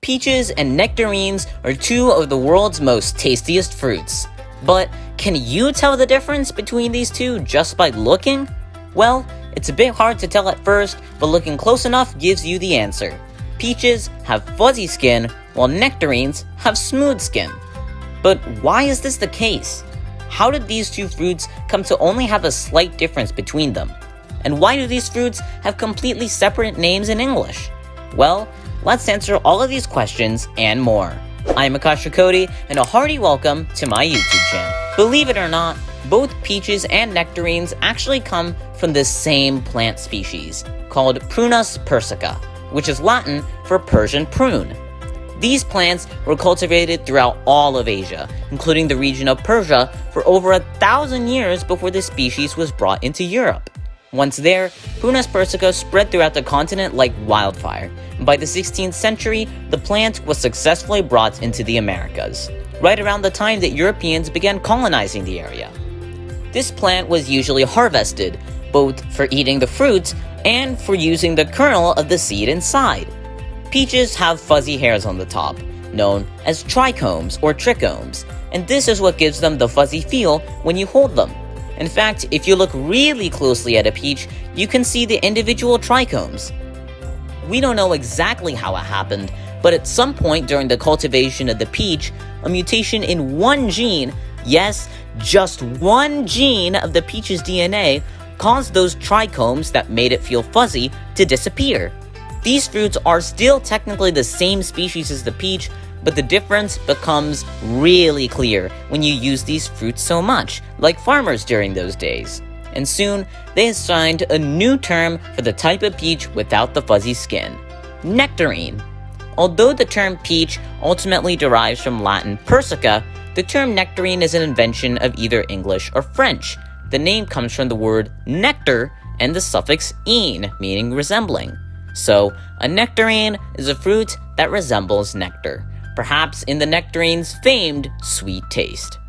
Peaches and nectarines are two of the world's most tastiest fruits. But can you tell the difference between these two just by looking? Well, it's a bit hard to tell at first, but looking close enough gives you the answer. Peaches have fuzzy skin, while nectarines have smooth skin. But why is this the case? How did these two fruits come to only have a slight difference between them? And why do these fruits have completely separate names in English? Well, let's answer all of these questions and more. I'm Akash Rakoti, and a hearty welcome to my YouTube channel. Believe it or not, both peaches and nectarines actually come from the same plant species, called Prunus persica, which is Latin for Persian prune. These plants were cultivated throughout all of Asia, including the region of Persia, for over 1,000 years before the species was brought into Europe. Once there, Prunus persica spread throughout the continent like wildfire, and by the 16th century, the plant was successfully brought into the Americas, right around the time that Europeans began colonizing the area. This plant was usually harvested, both for eating the fruit and for using the kernel of the seed inside. Peaches have fuzzy hairs on the top, known as trichomes or trichomes, and this is what gives them the fuzzy feel when you hold them. In fact, if you look really closely at a peach, you can see the individual trichomes. We don't know exactly how it happened, but at some point during the cultivation of the peach, a mutation in one gene, yes, just one gene of the peach's DNA, caused those trichomes that made it feel fuzzy to disappear. These fruits are still technically the same species as the peach, but the difference becomes really clear when you use these fruits so much, like farmers during those days. And soon, they assigned a new term for the type of peach without the fuzzy skin: nectarine. Although the term peach ultimately derives from Latin persica, the term nectarine is an invention of either English or French. The name comes from the word nectar and the suffix "ine", meaning resembling. So, a nectarine is a fruit that resembles nectar, perhaps in the nectarine's famed sweet taste.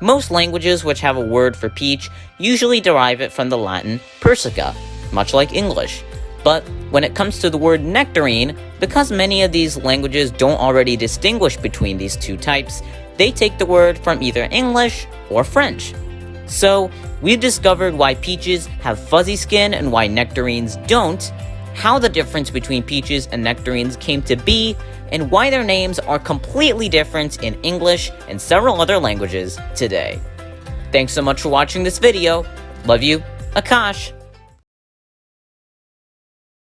Most languages which have a word for peach usually derive it from the Latin persica, much like English. But when it comes to the word nectarine, because many of these languages don't already distinguish between these two types, they take the word from either English or French. So, we've discovered why peaches have fuzzy skin and why nectarines don't, how the difference between peaches and nectarines came to be, and why their names are completely different in English and several other languages today. Thanks so much for watching this video. Love you, Akash.